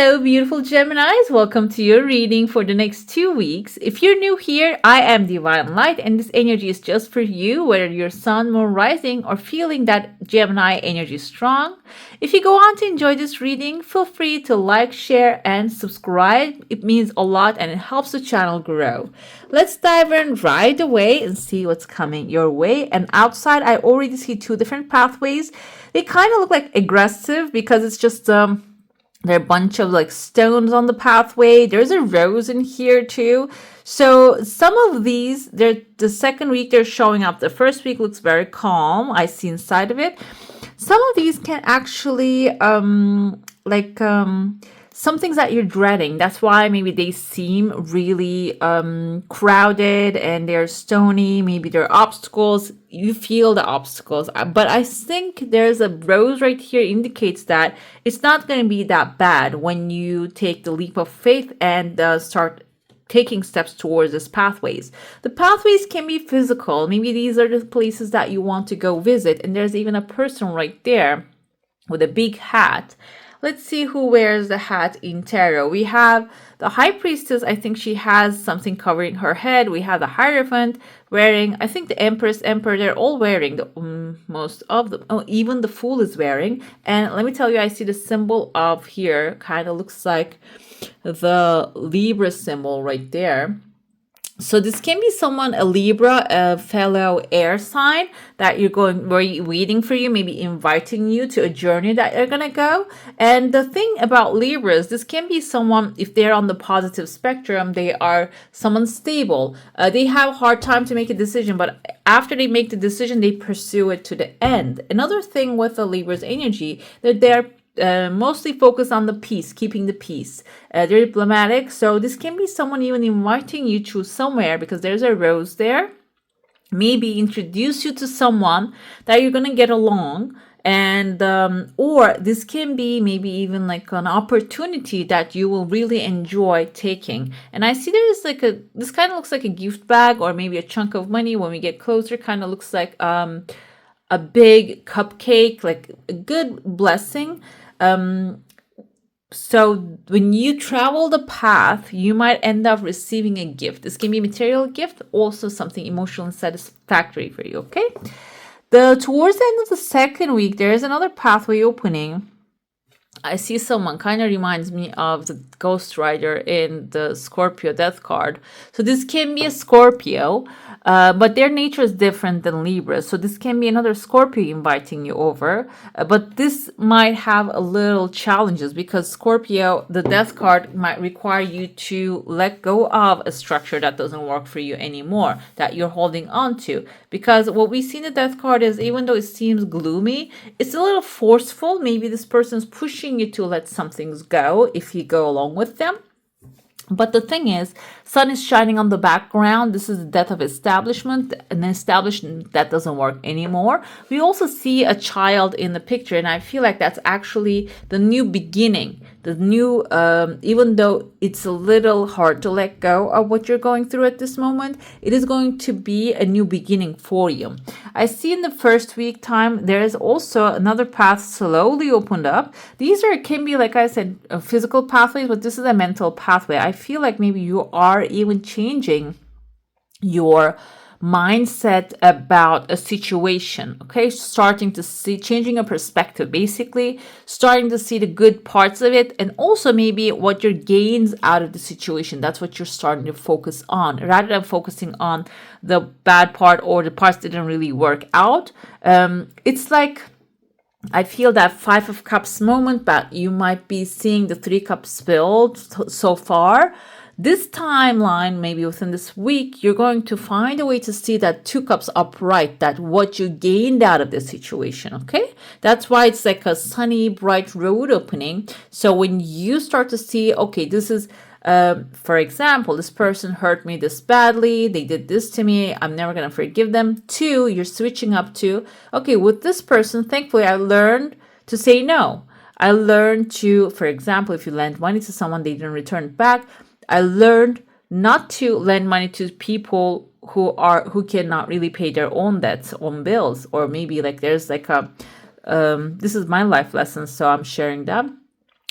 Hello, beautiful Geminis. Welcome to your reading for the next 2 weeks. If you're new here, I am Divine Light, and this energy is just for you, whether you're sun, moon, rising, or feeling that Gemini energy is strong. If you go on to enjoy this reading, feel free to like, share, and subscribe. It means a lot and it helps the channel grow. Let's dive in right away and see what's coming your way. And outside, I already see two different pathways. They kind of look like aggressive because it's just there are a bunch of like stones on the pathway. There's a rose in here too. So some of these, they're the second week they're showing up. The first week looks very calm. I see inside of it. Some of these can actually some things that you're dreading. That's why maybe they seem really crowded and they're stony. Maybe they're obstacles. You feel the obstacles. But I think there's a rose right here indicates that it's not going to be that bad when you take the leap of faith and start taking steps towards these pathways. The pathways can be physical. Maybe these are the places that you want to go visit. And there's even a person right there with a big hat. Let's see who wears the hat in tarot. We have the High Priestess. I think she has something covering her head. We have the Hierophant wearing, I think the Empress, Emperor, they're all wearing, most of them. Oh, even the Fool is wearing. And let me tell you, I see the symbol of here, kind of looks like the Libra symbol right there. So this can be someone, a Libra, a fellow air sign that you're going, waiting for you, maybe inviting you to a journey that you're going to go. And the thing about Libras, this can be someone, if they're on the positive spectrum, they are someone stable. They have a hard time to make a decision, but after they make the decision, they pursue it to the end. Another thing with the Libra's energy, that they're mostly focused on the peace, keeping the peace. They're diplomatic, so this can be someone even inviting you to somewhere because there's a rose there. Maybe introduce you to someone that you're gonna get along, and or this can be maybe even like an opportunity that you will really enjoy taking. And I see there's like this kind of looks like a gift bag or maybe a chunk of money. When we get closer, kind of looks like a big cupcake, like a good blessing. So when you travel the path, you might end up receiving a gift. This can be a material gift, also something emotional and satisfactory for you, okay? Towards the end of the second week, there is another pathway opening. I see someone kind of reminds me of the Ghost Rider in the Scorpio death card. So this can be a Scorpio, but their nature is different than Libra. So this can be another Scorpio inviting you over. But this might have a little challenges because Scorpio, the death card, might require you to let go of a structure that doesn't work for you anymore, that you're holding on to. Because what we see in the death card is, even though it seems gloomy, it's a little forceful. Maybe this person's pushing you to let some things go if you go along with them. But the thing is, sun is shining on the background. This is the death of establishment, an establishment that doesn't work anymore. We also see a child in the picture, and I feel like that's actually the new beginning. The new, even though it's a little hard to let go of what you're going through at this moment, it is going to be a new beginning for you. I see in the first week time, there is also another path slowly opened up. These can be, like I said, physical pathways, but this is a mental pathway. I feel like maybe you are even changing your mindset about a situation, okay? Starting to see, changing a perspective, basically starting to see the good parts of it, and also maybe what your gains out of the situation. That's what you're starting to focus on rather than focusing on the bad part or the parts that didn't really work out. It's like, I feel that Five of Cups moment, but you might be seeing the Three Cups spilled so far. This timeline, maybe within this week, you're going to find a way to see that Two Cups upright, that what you gained out of this situation, okay? That's why it's like a sunny, bright road opening. So when you start to see, okay, this is, for example, this person hurt me this badly, they did this to me, I'm never going to forgive them. Two, you're switching up to, okay, with this person, thankfully, I learned to say no. I learned to, for example, if you lend money to someone, they didn't return it back, I learned not to lend money to people who cannot really pay their own debts, own bills, or maybe like there's like a this is my life lesson, so I'm sharing them.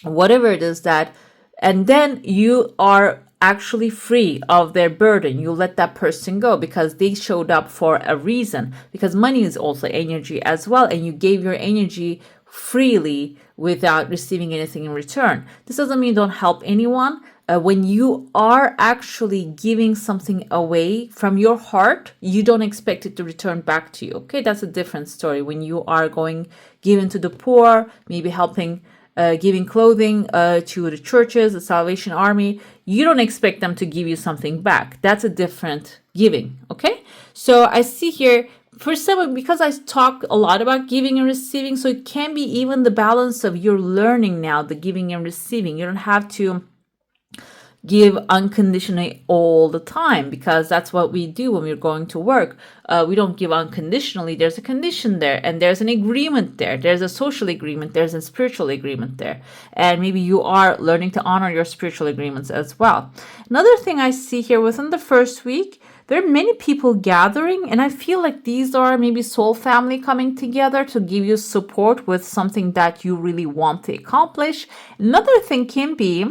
whatever it is that, and then you are actually free of their burden. You let that person go because they showed up for a reason, because money is also energy as well, and you gave your energy freely without receiving anything in return. This doesn't mean don't help anyone. When you are actually giving something away from your heart, you don't expect it to return back to you. Okay, that's a different story. When you are giving to the poor, maybe helping, giving clothing to the churches, the Salvation Army, you don't expect them to give you something back. That's a different giving. Okay, so I see here, for some, because I talk a lot about giving and receiving, so it can be even the balance of your learning now, the giving and receiving. You don't have to give unconditionally all the time, because that's what we do when we're going to work. We don't give unconditionally. There's a condition there, and there's an agreement there. There's a social agreement. There's a spiritual agreement there. And maybe you are learning to honor your spiritual agreements as well. Another thing I see here, within the first week, there are many people gathering, and I feel like these are maybe soul family coming together to give you support with something that you really want to accomplish. Another thing can be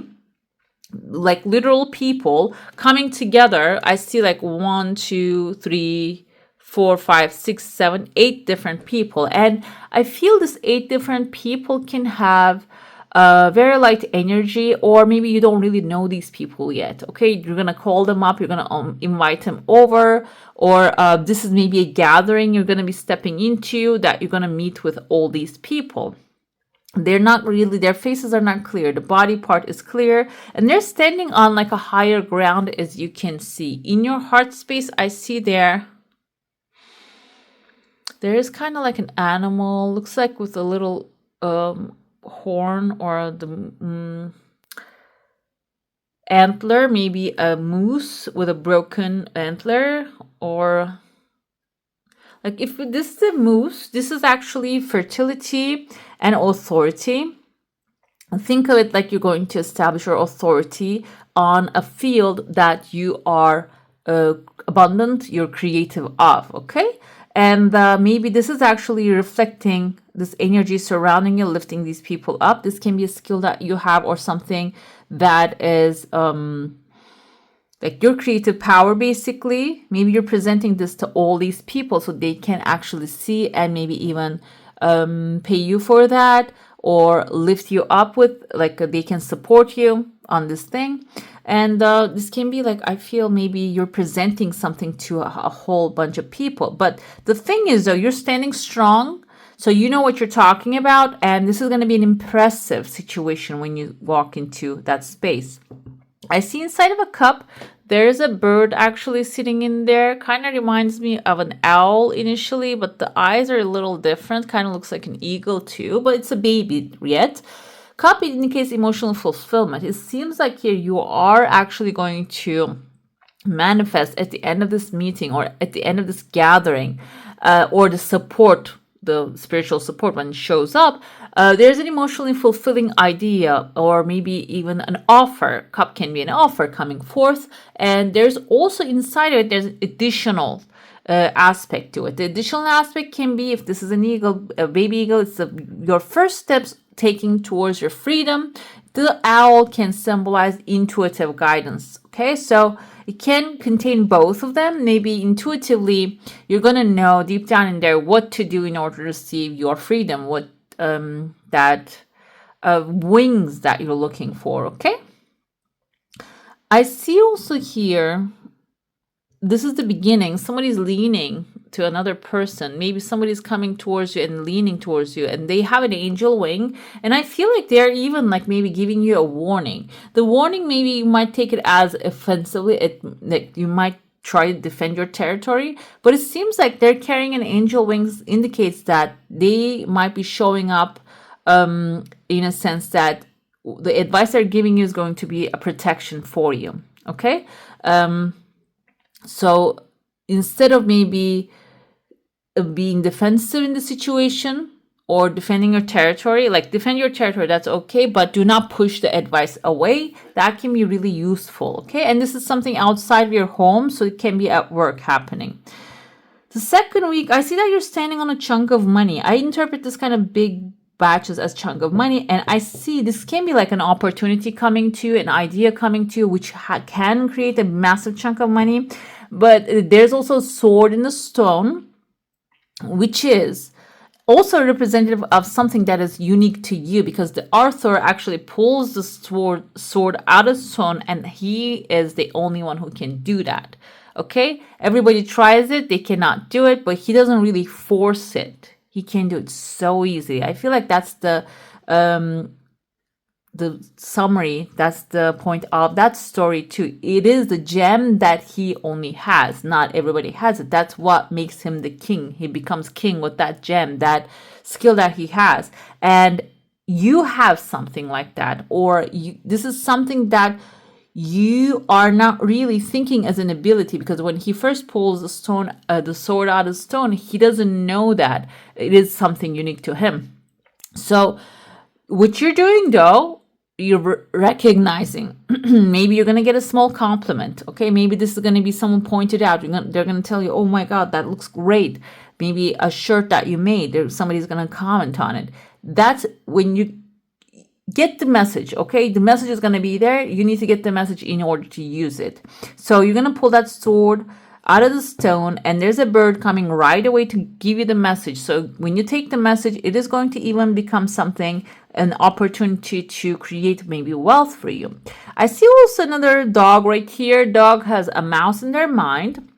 like literal people coming together. I see like 1, 2, 3, 4, 5, 6, 7, 8 different people. And I feel this 8 different people can have very light energy, or maybe you don't really know these people yet. Okay, you're gonna call them up, you're gonna invite them over, or this is maybe a gathering you're gonna be stepping into, that you're gonna meet with all these people. They're not really, their faces are not clear. The body part is clear, and they're standing on like a higher ground, as you can see. In your heart space, I see there is kind of like an animal, looks like with a little horn, or the antler, maybe a moose with a broken antler, or like if this is a moose, this is actually fertility and authority. Think of it like you're going to establish your authority on a field that you are abundant, you're creative of, okay? And maybe this is actually reflecting this energy surrounding you, lifting these people up. This can be a skill that you have, or something that is like your creative power, basically. Maybe you're presenting this to all these people so they can actually see, and maybe even pay you for that, or lift you up with, like they can support you on this thing. And this can be like, I feel maybe you're presenting something to a whole bunch of people. But the thing is, though, you're standing strong, so you know what you're talking about, and this is going to be an impressive situation when you walk into that space. I see inside of a cup, there's a bird actually sitting in there. Kind of reminds me of an owl initially, but the eyes are a little different. Kind of looks like an eagle too, but it's a baby yet. Cup indicates emotional fulfillment. It seems like here you are actually going to manifest at the end of this meeting, or at the end of this gathering, or the support, the spiritual support, when it shows up, there's an emotionally fulfilling idea, or maybe even an offer. Cup can be an offer coming forth, and there's also inside of it, there's an additional aspect to it. The additional aspect can be, if this is an eagle, a baby eagle, it's your first steps taking towards your freedom. The owl can symbolize intuitive guidance. Okay, so it can contain both of them. Maybe intuitively, you're going to know deep down in there what to do in order to receive your freedom, what that wings that you're looking for. Okay, I see also here, this is the beginning. Somebody's leaning to another person. Maybe somebody's coming towards you and leaning towards you, and they have an angel wing. And I feel like they're even like maybe giving you a warning. The warning, maybe you might take it as offensively. Like you might try to defend your territory, but it seems like they're carrying an angel wings, indicates that they might be showing up in a sense that the advice they're giving you is going to be a protection for you. Okay. So instead of maybe being defensive in the situation or defending your territory, like defend your territory, that's okay, but do not push the advice away. That can be really useful, okay? And this is something outside of your home, so it can be at work happening. The second week, I see that you're standing on a chunk of money. I interpret this kind of big batches as chunk of money. And I see this can be like an opportunity coming to you, an idea coming to you, which can create a massive chunk of money. But there's also a sword in the stone, which is also representative of something that is unique to you, because the author actually pulls the sword out of stone, and he is the only one who can do that. Okay, everybody tries it, they cannot do it, but he doesn't really force it. He can do it so easy. I feel like that's the summary, that's the point of that story too. It is the gem that he only has. Not everybody has it. That's what makes him the king. He becomes king with that gem, that skill that he has. And you have something like that, or this is something that you are not really thinking as an ability, because when he first pulls the sword out of stone, he doesn't know that it is something unique to him. So what you're doing though, you're recognizing, maybe you're going to get a small compliment. Okay, maybe this is going to be someone pointed out. They're going to tell you, oh my God, that looks great. Maybe a shirt that you made, somebody's going to comment on it. That's when you get the message. Okay, the message is going to be there. You need to get the message in order to use it. So you're going to pull that sword out of the stone, and there's a bird coming right away to give you the message. So when you take the message, it is going to even become something, an opportunity to create maybe wealth for you. I see also another dog right here. Dog has a mouse in their mind.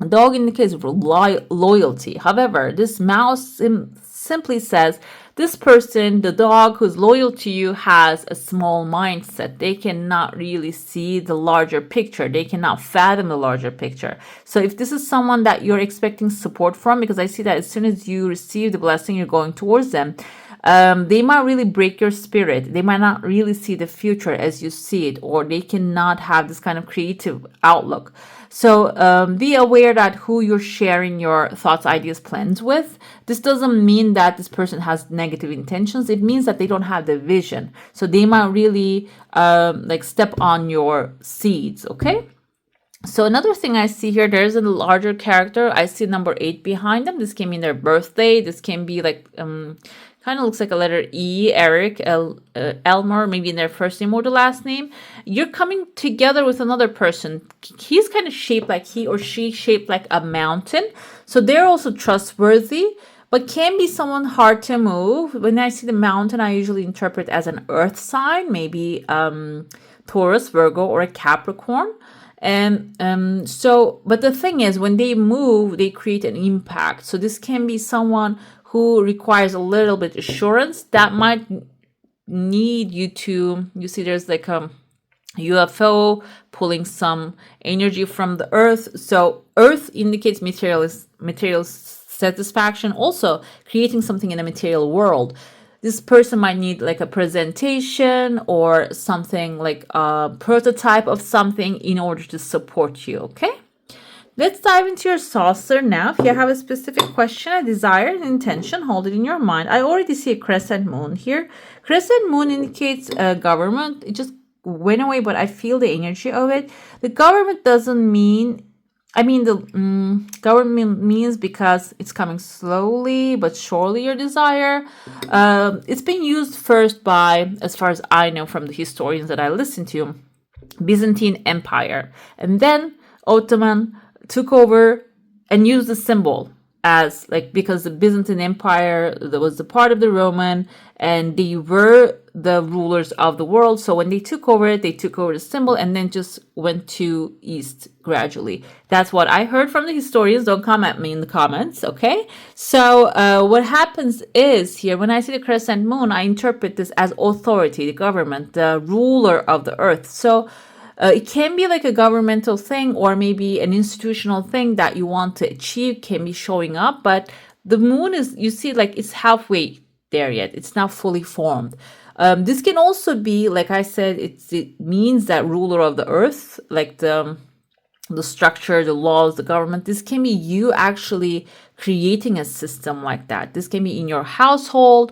Dog indicates loyalty. However, this mouse simply says this person, the dog who's loyal to you, has a small mindset. They cannot really see the larger picture. They cannot fathom the larger picture. So if this is someone that you're expecting support from, because I see that as soon as you receive the blessing, you're going towards them, they might really break your spirit. They might not really see the future as you see it, or they cannot have this kind of creative outlook. So be aware that who you're sharing your thoughts, ideas, plans with. This doesn't mean that this person has negative intentions. It means that they don't have the vision. So they might really step on your seeds, okay? So another thing I see here, there's a larger character. I see number 8 behind them. This can be their birthday. This can be like kind of looks like a letter E, Eric, Elmer, maybe in their first name or the last name. You're coming together with another person. He's kind of shaped like, he or she shaped like a mountain. So they're also trustworthy, but can be someone hard to move. When I see the mountain, I usually interpret as an earth sign, maybe Taurus, Virgo, or a Capricorn. And but the thing is, when they move, they create an impact. So this can be someone who requires a little bit assurance, that might need you to, you see there's like a UFO pulling some energy from the earth. So earth indicates material satisfaction, also creating something in the material world. This person might need like a presentation or something like a prototype of something in order to support you, okay? Let's dive into your saucer now. If you have a specific question, a desire, an intention, hold it in your mind. I already see a crescent moon here. Crescent moon indicates government. It just went away, but I feel the energy of it. The government doesn't mean, the government means because it's coming slowly but surely, your desire. It's been used first by, as far as I know from the historians that I listen to, Byzantine Empire. And then Ottoman took over and used the symbol as like, because the Byzantine Empire that was the part of the Roman, and they were the rulers of the world. So when they took over it, they took over the symbol and then just went to east gradually. That's what I heard from the historians. Don't come at me in the comments, okay? So what happens is here, when I see the crescent moon, I interpret this as authority, the government, the ruler of the earth. So it can be like a governmental thing, or maybe an institutional thing that you want to achieve can be showing up. But the moon is, you see, like it's halfway there yet. It's not fully formed. This can also be, like I said, it means that ruler of the earth, like the structure, the laws, the government. This can be you actually creating a system like that. This can be in your household,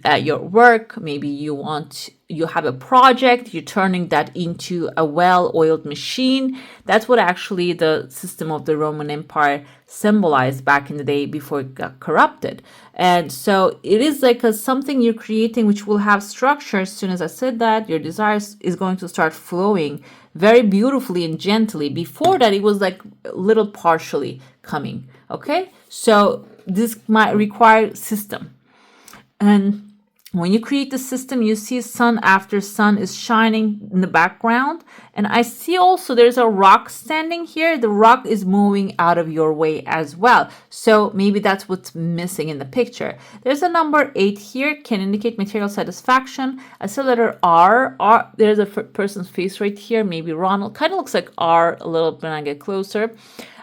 at your work. Maybe you have a project, you're turning that into a well-oiled machine. That's what actually the system of the Roman Empire symbolized back in the day before it got corrupted. And so it is like something you're creating which will have structure. As soon as I said that, your desires is going to start flowing very beautifully and gently. Before that, it was like a little partially coming. Okay, so this might require system. And when you create the system, you see sun after sun is shining in the background. And I see also there's a rock standing here. The rock is moving out of your way as well. So maybe that's what's missing in the picture. There's a number 8 here, can indicate material satisfaction. I see letter R. There's a person's face right here, maybe Ronald. Kind of looks like R a little when I get closer.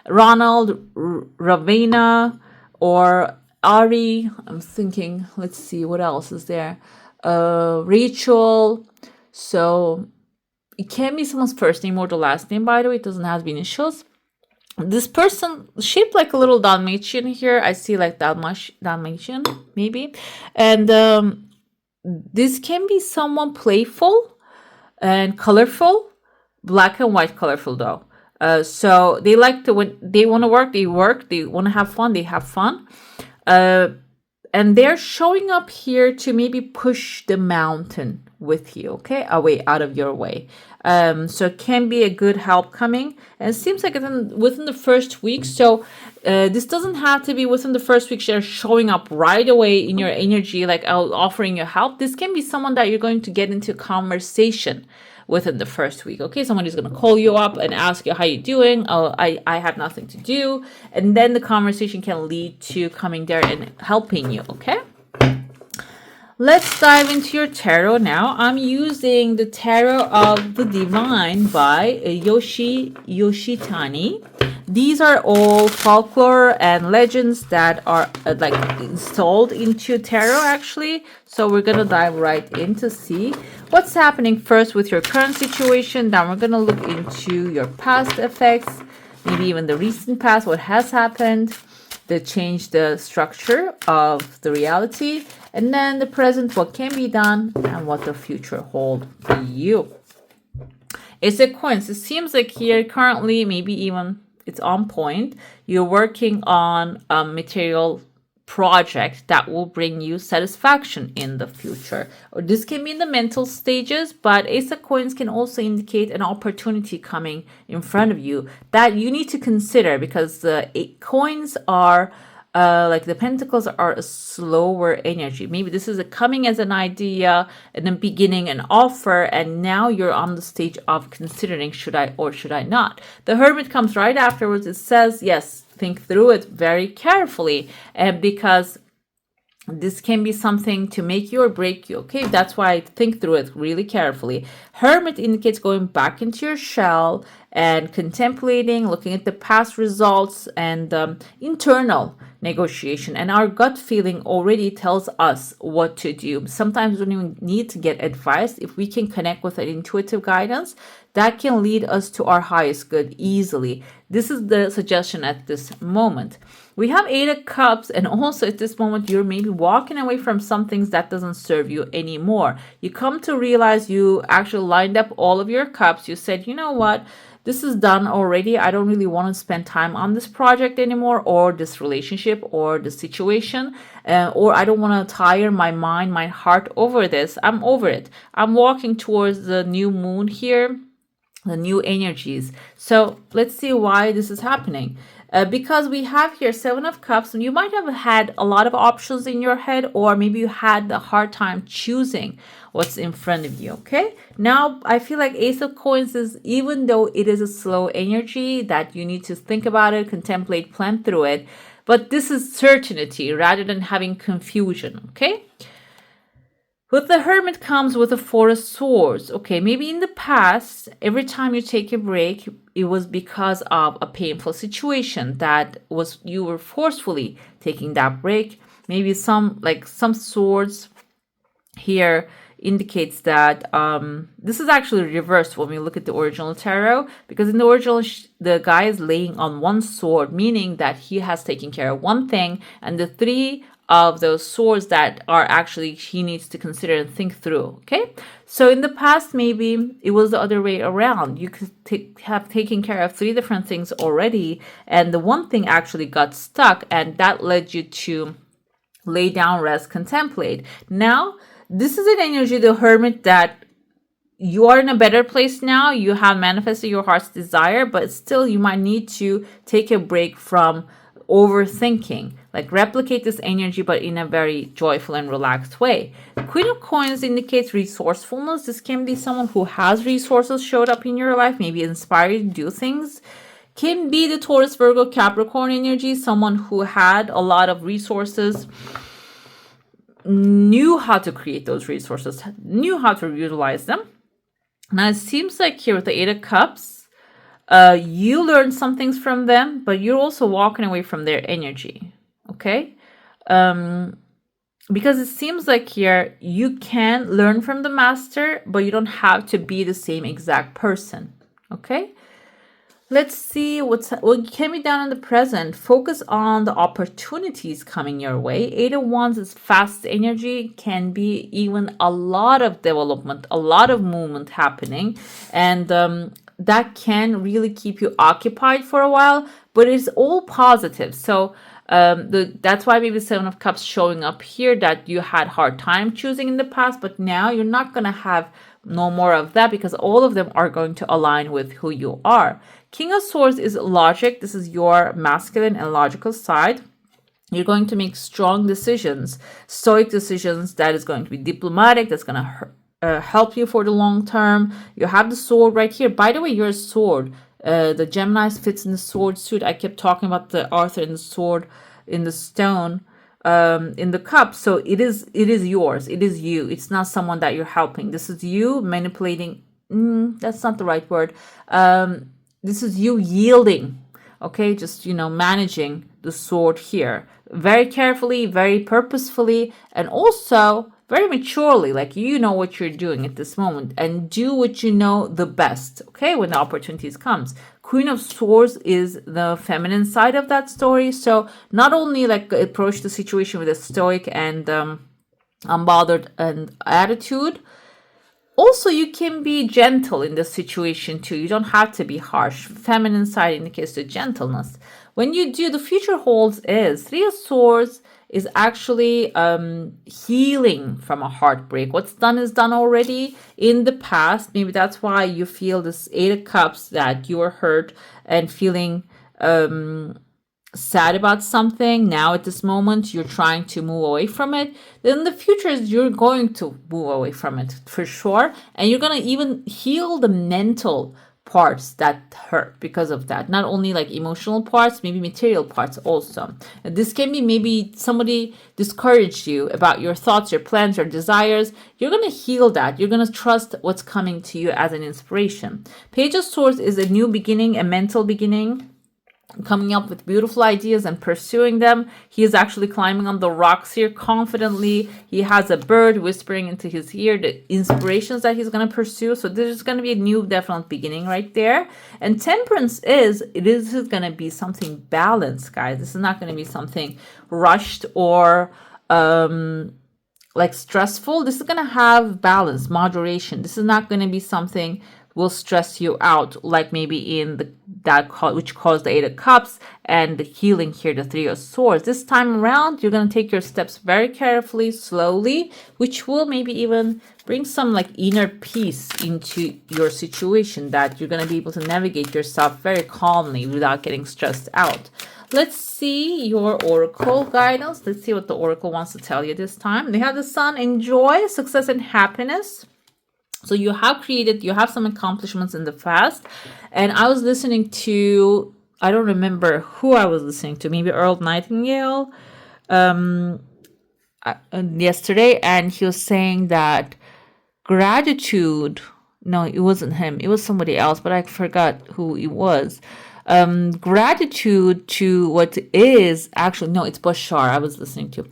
Ronald, Ravena, or Ari. I'm thinking, let's see, what else is there? Rachel. So it can be someone's first name or the last name, by the way. It doesn't have to be initials. This person shaped like a little Dalmatian here. I see like Dalmatian, maybe. And this can be someone playful and colorful. Black and white colorful though. So they like to, when they want to work, they work. They want to have fun, they have fun. And they're showing up here to maybe push the mountain with you, okay, away out of your way. So it can be a good help coming. And it seems like within the first week. So this doesn't have to be within the first week. They're showing up right away in your energy, like offering your help. This can be someone that you're going to get into conversation within the first week. Okay, somebody's going to call you up and ask you how you doing. Oh, I have nothing to do. And then the conversation can lead to coming there and helping you. Okay, let's dive into your tarot now. I'm using the Tarot of the Divine by Yoshitani. These are all folklore and legends that are like installed into tarot actually. So we're going to dive right in to see what's happening first with your current situation. Then we're going to look into your past effects, maybe even the recent past, what has happened, to change the structure of the reality, and then the present, what can be done, and what the future holds for you. It's a coincidence. It seems like here currently, maybe even it's on point. You're working on a material project that will bring you satisfaction in the future. Or this can be in the mental stages, but Ace of Coins can also indicate an opportunity coming in front of you that you need to consider, because the coins are like the pentacles are a slower energy. Maybe this is coming as an idea and then beginning an offer, and now you're on the stage of considering, should I or should I not. The Hermit comes right afterwards. It says, yes, think through it very carefully, and because this can be something to make you or break you. Okay, that's why I think through it really carefully. Hermit indicates going back into your shell and contemplating, looking at the past results and internal negotiation. And our gut feeling already tells us what to do. Sometimes we don't even need to get advice. If we can connect with an intuitive guidance, that can lead us to our highest good easily. This is the suggestion at this moment. We have 8 of Cups, and also at this moment, you're maybe walking away from some things that doesn't serve you anymore. You come to realize you actually lined up all of your cups. You said, you know what? This is done already. I don't really want to spend time on this project anymore, or this relationship, or the situation, or I don't want to tire my mind, my heart over this. I'm over it. I'm walking towards the new moon here, the new energies. So let's see why this is happening. Because we have here 7 of Cups, and you might have had a lot of options in your head, or maybe you had a hard time choosing what's in front of you. Okay, now I feel like Ace of Coins is, even though it is a slow energy that you need to think about it, contemplate, plan through it, but this is certainty rather than having confusion. Okay, with the Hermit comes with the 4 of Swords. Okay, maybe in the past, every time you take a break, it was because of a painful situation that was, you were forcefully taking that break. Maybe some swords here indicates that this is actually reversed when we look at the original tarot, because in the original the guy is laying on one sword, meaning that he has taken care of one thing, and the 3 of those swords that are actually he needs to consider and think through. Okay, so in the past maybe it was the other way around. You could have taken care of 3 different things already, and the one thing actually got stuck, and that led you to lay down, rest, contemplate. Now this is an energy, the Hermit, that you are in a better place now. You have manifested your heart's desire, but still you might need to take a break from overthinking. Like replicate this energy, but in a very joyful and relaxed way. Queen of Coins indicates resourcefulness. This can be someone who has resources showed up in your life, maybe inspire you to do things. Can be the Taurus, Virgo, Capricorn energy, someone who had a lot of resources, knew how to create those resources, knew how to utilize them. Now it seems like here with the 8 of Cups, you learned some things from them, but you're also walking away from their energy. Okay? Because it seems like here you can learn from the master, but you don't have to be the same exact person. Okay? Let's see what can be done in the present. Focus on the opportunities coming your way. 8 of Wands is fast energy, can be even a lot of development, a lot of movement happening, and that can really keep you occupied for a while, but it's all positive. So that's why maybe 7 of Cups showing up here, that you had hard time choosing in the past, but now you're not going to have no more of that, because all of them are going to align with who you are. King of Swords is logic. This is your masculine and logical side. You're going to make strong decisions, stoic decisions, that is going to be diplomatic, that's going to help you for the long term. You have the sword right here. By the way, you're a sword. The Gemini fits in the sword suit. I kept talking about the Arthur in the sword, in the stone, in the cup. So it is yours. It is you. It's not someone that you're helping. This is you manipulating. That's not the right word. This is you yielding. Okay, just managing the sword here very carefully, very purposefully, and also very maturely. Like you know what you're doing at this moment, and do what you know the best. Okay, when the opportunities comes. Queen of Swords is the feminine side of that story. So not only like approach the situation with a stoic and unbothered and attitude. Also, you can be gentle in this situation too. You don't have to be harsh. Feminine side indicates the gentleness. When you do, the future holds is 3 of Swords is actually healing from a heartbreak. What's done is done already in the past. Maybe that's why you feel this 8 of Cups, that you were hurt and feeling sad about something. Now at this moment you're trying to move away from it. Then in the future you're going to move away from it for sure, and you're going to even heal the mental parts that hurt because of that. Not only like emotional parts, maybe material parts also. And this can be maybe somebody discouraged you about your thoughts, your plans, your desires. You're going to heal that. You're going to trust what's coming to you as an inspiration. Page of Swords is a new beginning, a mental beginning, coming up with beautiful ideas and pursuing them. He is actually climbing on the rocks here confidently. He has a bird whispering into his ear the inspirations that he's going to pursue. So this is going to be a new definite beginning right there. And Temperance is going to be something balanced, guys. This is not going to be something rushed or like stressful. This is going to have balance, moderation. This is not going to be something will stress you out, like maybe in which caused the 8 of Cups, and the healing here, the 3 of Swords. This time around, you're going to take your steps very carefully, slowly, which will maybe even bring some like inner peace into your situation, that you're going to be able to navigate yourself very calmly without getting stressed out. Let's see your oracle guidance. Let's see what the oracle wants to tell you this time. They have the Sun in joy, success, and happiness. So you have some accomplishments in the past. And I was listening to, I don't remember who I was listening to, maybe Earl Nightingale yesterday. And he was saying that gratitude, no, it wasn't him. It was somebody else, but I forgot who it was. Gratitude to what is actually, no, it's Bashar I was listening to.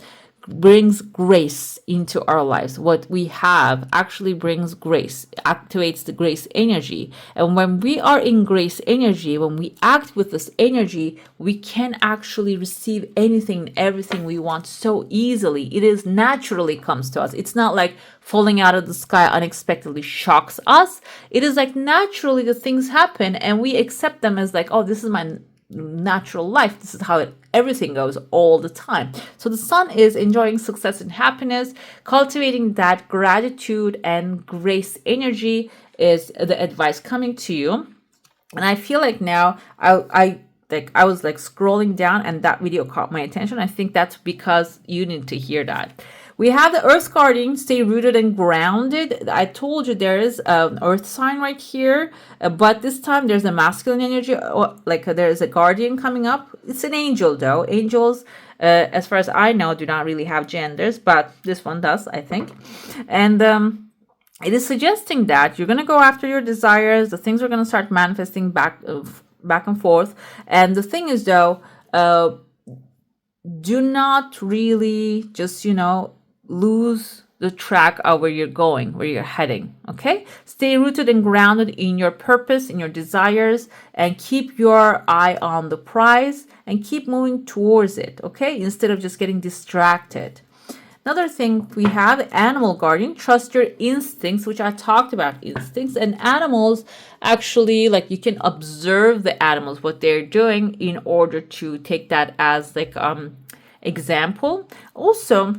brings grace into our lives. What we have actually brings grace, activates the grace energy. And when we are in grace energy, when we act with this energy, we can actually receive anything, everything we want so easily. It is naturally comes to us. It's not like falling out of the sky unexpectedly shocks us. It is like naturally the things happen and we accept them as like, oh, this is my natural life. This is how everything goes all the time. So the sun is enjoying success and happiness, cultivating that gratitude and grace energy is the advice coming to you. And I feel like now I was like scrolling down and that video caught my attention. I think that's because you need to hear that. We have the Earth Guardian, stay rooted and grounded. I told you there is an Earth sign right here, but this time there's a masculine energy, there's a Guardian coming up. It's an angel though. Angels, as far as I know, do not really have genders, but this one does, I think. And it is suggesting that you're going to go after your desires. The things are going to start manifesting back and forth. And the thing is though, do not really just, lose the track of where you're going, where you're heading. Okay? Stay rooted and grounded in your purpose, in your desires, and keep your eye on the prize and keep moving towards it. Okay? Instead of just getting distracted. Another thing we have, animal guardian, trust your instincts, which I talked about instincts. And animals actually, like you can observe the animals, what they're doing in order to take that as like example. Also,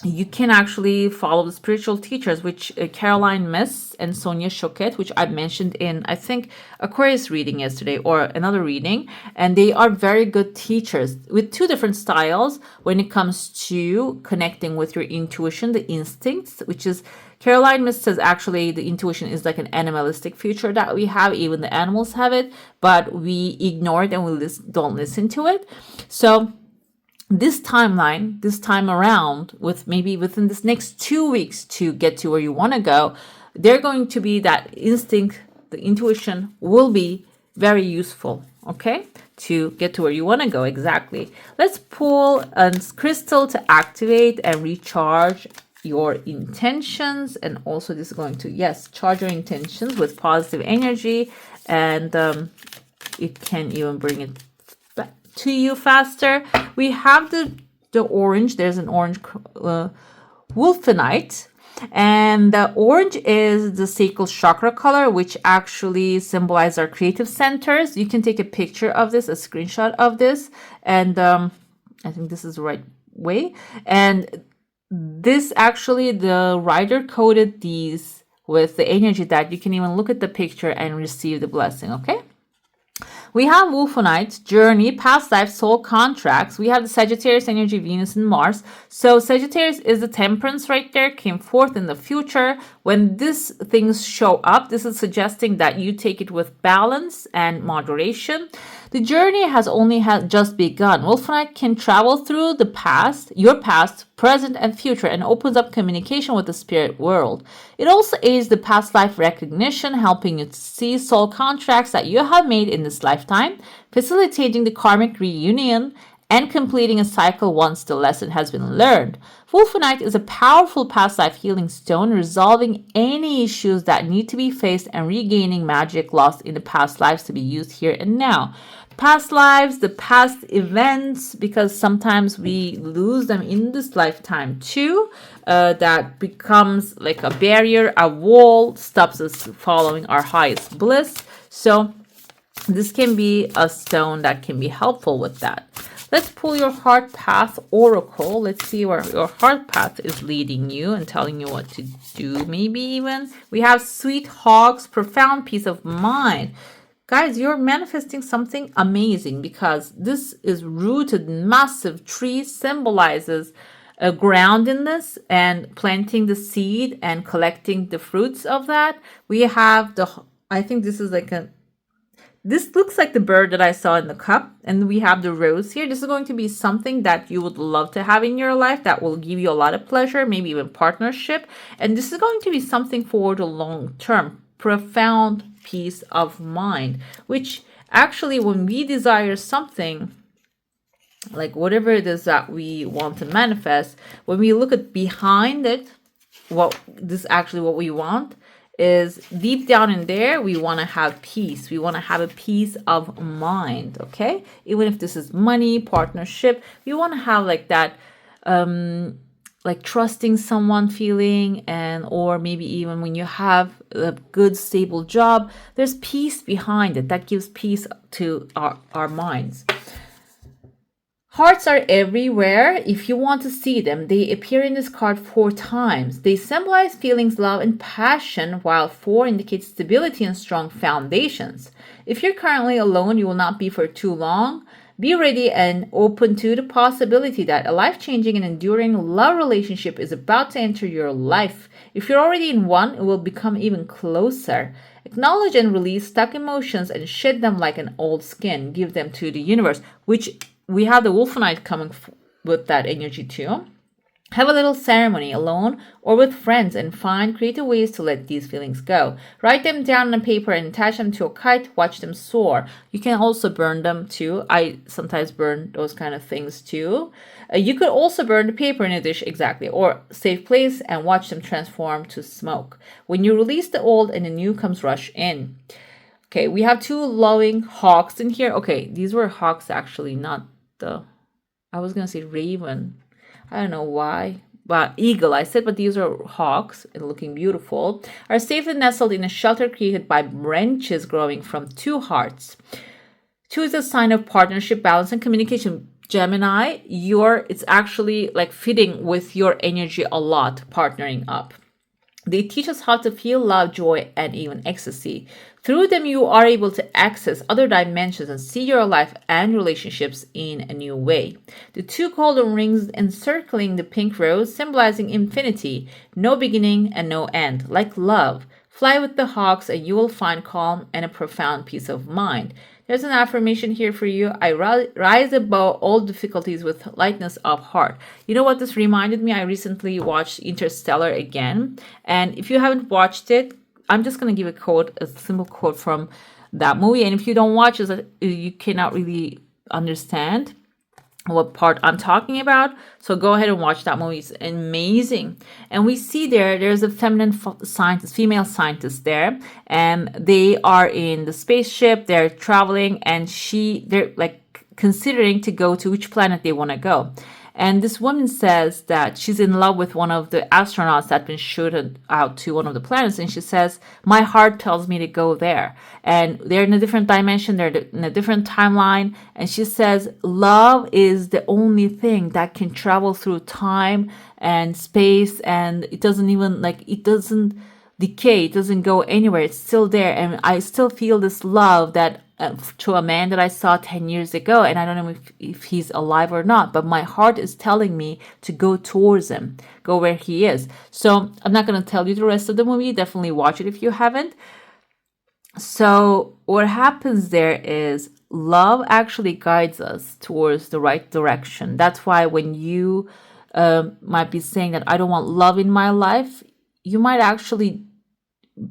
you can actually follow the spiritual teachers, which Caroline Miss and Sonia Choquette, which I mentioned in, I think, Aquarius reading yesterday or another reading. And they are very good teachers with two different styles when it comes to connecting with your intuition, the instincts, which is Caroline Miss says actually the intuition is like an animalistic feature that we have. Even the animals have it, but we ignore it and we don't listen to it. So this timeline, this time around, with maybe within this next 2 weeks to get to where you want to go, they're going to be that instinct, the intuition will be very useful, okay, to get to where you want to go exactly. Let's pull a crystal to activate and recharge your intentions. And also this is going to, yes, charge your intentions with positive energy, and it can even bring it to you faster. We have the orange. There's an orange wolfenite, and the orange is the sacral chakra color, which actually symbolizes our creative centers. You can take a picture of this, a screenshot of this, and I think this is the right way. And this actually, the writer coded these with the energy that you can even look at the picture and receive the blessing. Okay. We have Wolfenite, Journey, Past Life, Soul Contracts. We have the Sagittarius energy, Venus and Mars. So Sagittarius is the temperance right there, came forth in the future. When these things show up, this is suggesting that you take it with balance and moderation. The journey has only just begun. Wolfenite can travel through the past, your past, present, and future, and opens up communication with the spirit world. It also aids the past life recognition, helping you to see soul contracts that you have made in this lifetime, facilitating the karmic reunion, and completing a cycle once the lesson has been learned. Wolfenite is a powerful past life healing stone, resolving any issues that need to be faced and regaining magic lost in the past lives to be used here and now. Past lives, the past events, because sometimes we lose them in this lifetime too. That becomes like a barrier, a wall, stops us following our highest bliss. So this can be a stone that can be helpful with that. Let's pull your heart path oracle. Let's see where your heart path is leading you and telling you what to do, maybe even. We have sweet hogs, profound peace of mind. Guys, you're manifesting something amazing because this is rooted massive tree, symbolizes a groundedness and planting the seed and collecting the fruits of that. We have I think this is like this looks like the bird that I saw in the cup, and we have the rose here. This is going to be something that you would love to have in your life that will give you a lot of pleasure, maybe even partnership. And this is going to be something for the long term, profound peace of mind, which actually when we desire something, like whatever it is that we want to manifest, when we look at behind it, what we want is deep down in there, we want to have peace. We want to have a peace of mind, okay? Even if this is money, partnership, we want to have like that, like trusting someone feeling, and or maybe even when you have a good stable job, there's peace behind it that gives peace to our minds. Hearts are everywhere. If you want to see them, they appear in this card 4 times. They symbolize feelings, love, and passion, while 4 indicates stability and strong foundations. If you're currently alone, you will not be for too long. Be ready and open to the possibility that a life-changing and enduring love relationship is about to enter your life. If you're already in one, it will become even closer. Acknowledge and release stuck emotions and shed them like an old skin. Give them to the universe, which we have the Wolfenite coming with that energy too. Have a little ceremony alone or with friends and find creative ways to let these feelings go. Write them down on paper and attach them to a kite. Watch them soar. You can also burn them too. I sometimes burn those kind of things too. You could also burn the paper in a dish, exactly, or safe place, and watch them transform to smoke. When you release the old and the new comes rush in. Okay, we have 2 loving hawks in here. Okay, these were hawks actually, not I was gonna say raven. I don't know why, but eagle I said, but these are hawks and looking beautiful. Are safely nestled in a shelter created by branches growing from 2 hearts. 2 is a sign of partnership, balance, and communication. Gemini, it's actually like fitting with your energy a lot, partnering up. They teach us how to feel love, joy, and even ecstasy. Through them, you are able to access other dimensions and see your life and relationships in a new way. The 2 golden rings encircling the pink rose, symbolizing infinity, no beginning and no end, like love. Fly with the hawks and you will find calm and a profound peace of mind. There's an affirmation here for you. I rise above all difficulties with lightness of heart. You know what this reminded me? I recently watched Interstellar again. And if you haven't watched it, I'm just going to give a simple quote from that movie. And if you don't watch it, you cannot really understand what part I'm talking about. So go ahead and watch that movie. It's amazing. And we see there's a feminine scientist, female scientist there, and they are in the spaceship, they're traveling, and they're like considering to go to which planet they want to go. And this woman says that she's in love with one of the astronauts that's been shooted out to one of the planets. And she says, my heart tells me to go there. And they're in a different dimension. They're in a different timeline. And she says, love is the only thing that can travel through time and space. And it doesn't decay. It doesn't go anywhere. It's still there. And I still feel this love that to a man that I saw 10 years ago, and I don't know if he's alive or not, but my heart is telling me to go towards him, go where he is. So I'm not going to tell you the rest of the movie. Definitely watch it if you haven't. So what happens there is love actually guides us towards the right direction. That's why when you might be saying that I don't want love in my life, you might actually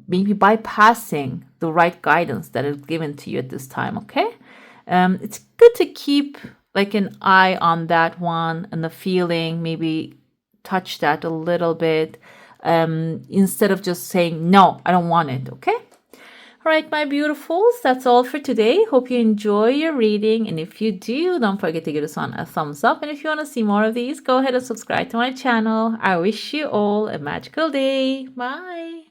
maybe bypassing the right guidance that is given to you at this time, okay? It's good to keep like an eye on that one and the feeling, maybe touch that a little bit instead of just saying, no, I don't want it, okay? All right, my beautifuls, that's all for today. Hope you enjoy your reading. And if you do, don't forget to give this one a thumbs up. And if you want to see more of these, go ahead and subscribe to my channel. I wish you all a magical day. Bye.